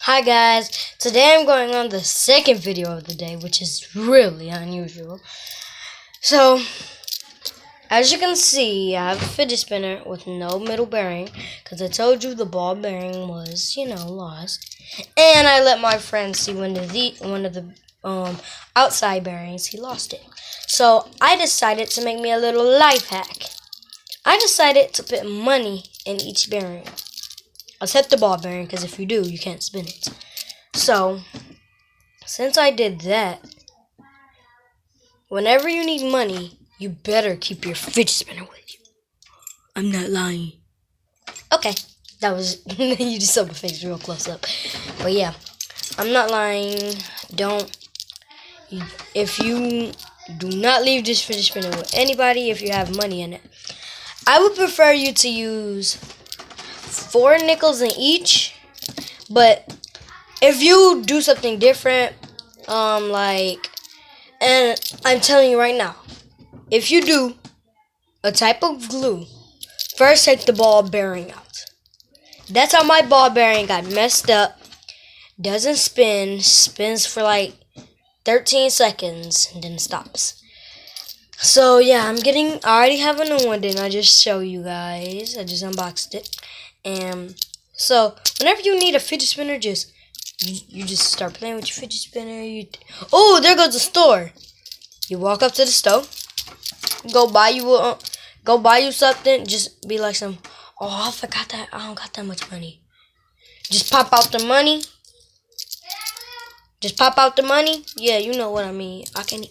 Hi guys, today I'm going on the second video of the day, which is really unusual. So, as you can see, I have a fidget spinner with no middle bearing, because I told you the ball bearing was, lost. And I let my friend see one of the outside bearings, he lost it. So, I decided to make me a little life hack. I decided to put money in each bearing. Except the ball bearing, because if you do, you can't spin it. So, since I did that, whenever you need money, you better keep your fidget spinner with you. I'm not lying. Okay, that was, you just saw my face real close up. But yeah, I'm not lying. If you do not leave this fidget spinner with anybody if you have money in it. I would prefer you to use 4 nickels in each, but if you do something different, and I'm telling you right now, if you do a type of glue, first take the ball bearing out. That's how my ball bearing got messed up. Doesn't spin, spins for like 13 seconds, and then stops. So yeah, I already have a new one, didn't I just show you guys? I just unboxed it. And so, whenever you need a fidget spinner, you just start playing with your fidget spinner. Oh, there goes the store. You walk up to the store, go buy you something. Just be like oh, I forgot that I don't got that much money. Just pop out the money. Yeah, you know what I mean. I can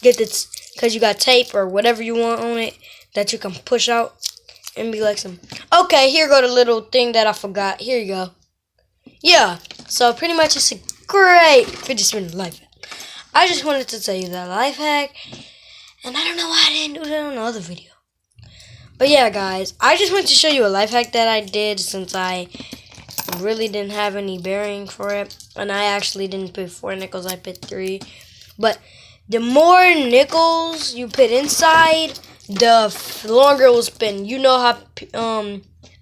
get this because you got tape or whatever you want on it that you can push out. And be like okay, here go the little thing that I forgot. Here you go. Yeah, so pretty much it's a great fidget spinner life hack. I just wanted to tell you that life hack, and I don't know why I didn't do that on the other video. But yeah, guys, I just wanted to show you a life hack that I did since I really didn't have any bearing for it. And I actually didn't put 4 nickels, I put 3. But the more nickels you put inside, the longer it will spin. You know how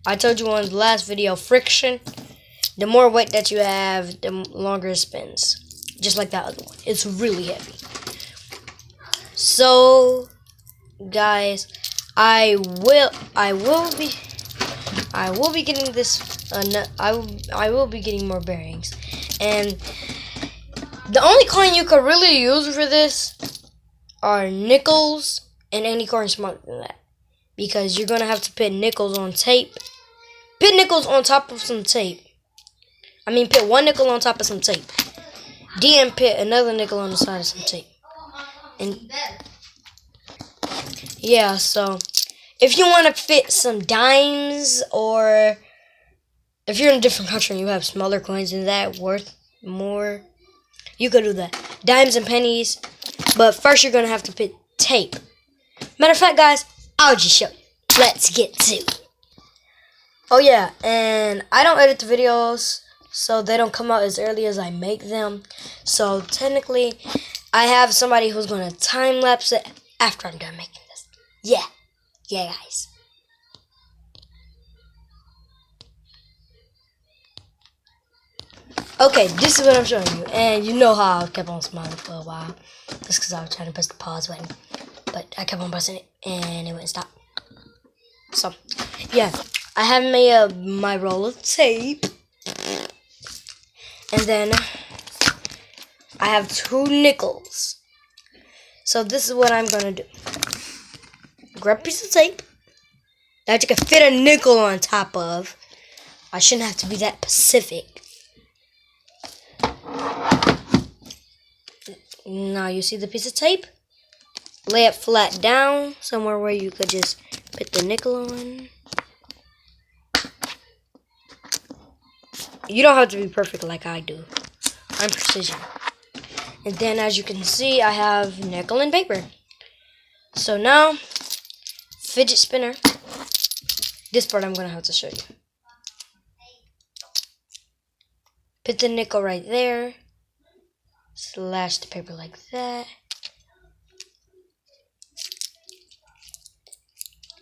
I told you on the last video, friction. The more weight that you have, the longer it spins. Just like that other one. It's really heavy. So, guys, I will be getting this. I will be getting more bearings, and the only coin you could really use for this are nickels. And any coin smaller than that, because you're gonna have to put nickels on tape. Put nickels on top of some tape. Put 1 nickel on top of some tape. Then put another nickel on the side of some tape. And yeah, so if you want to fit some dimes, or if you're in a different country and you have smaller coins than that worth more, you could do that. Dimes and pennies. But first, you're gonna have to put tape. Matter of fact, guys, I'll just show you. Let's get to it. Oh yeah, and I don't edit the videos, so they don't come out as early as I make them. So technically, I have somebody who's going to time-lapse it after I'm done making this. Yeah, guys. Okay, this is what I'm showing you. And you know how I kept on smiling for a while. Just because I was trying to press the pause button. But I kept on pressing it, and it wouldn't stop. So, yeah. I have made my roll of tape. And then I have 2 nickels. So this is what I'm going to do. Grab a piece of tape that you can fit a nickel on top of. I shouldn't have to be that specific. Now you see the piece of tape? Lay it flat down, somewhere where you could just put the nickel on. You don't have to be perfect like I do. I'm precision. And then, as you can see, I have nickel and paper. So now, fidget spinner. This part I'm going to have to show you. Put the nickel right there. Slash the paper like that.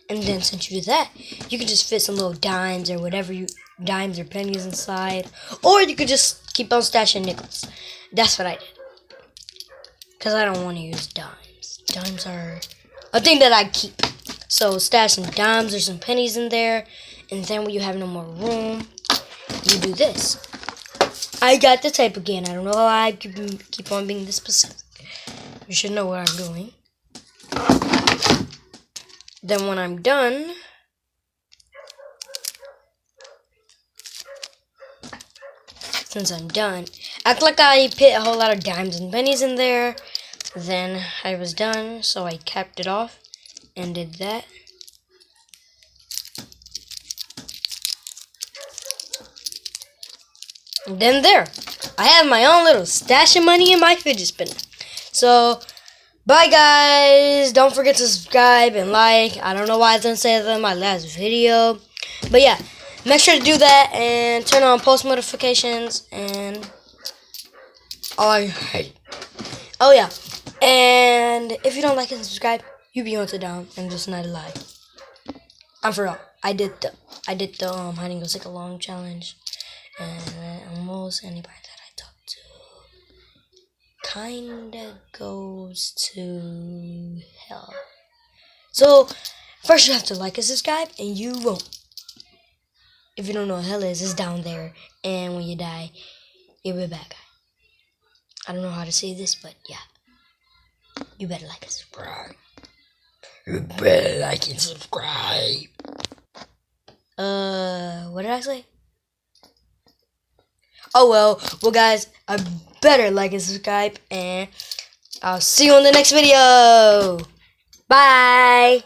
And then since you do that, you can just fit some little dimes or whatever you dimes or pennies inside. Or you could just keep on stashing nickels. That's what I did. Because I don't want to use dimes. Dimes are a thing that I keep. So stash some dimes or some pennies in there. And then when you have no more room, you do this. I got the type again. I don't know why I keep on being this specific. You should know what I'm doing. Then when I'm done, since I'm done, act like I put a whole lot of dimes and pennies in there. Then I was done, so I capped it off and did that. And then there, I have my own little stash of money in my fidget spinner. So, bye guys. Don't forget to subscribe and like. I don't know why I didn't say that in my last video. But yeah, make sure to do that and turn on post notifications and oh yeah. And if you don't like and subscribe, you be on to down and just not lie. I'm for real. I did the hide and go seek along challenge. And almost anybody that I talk to kinda goes to hell. So first you have to like and subscribe, and you won't. If you don't know what hell is, it's down there, and when you die, you'll be a bad guy. I don't know how to say this, but yeah. You better like and subscribe. You better like and subscribe. What did I say? Oh well guys, I better like and subscribe, and I'll see you on the next video. Bye.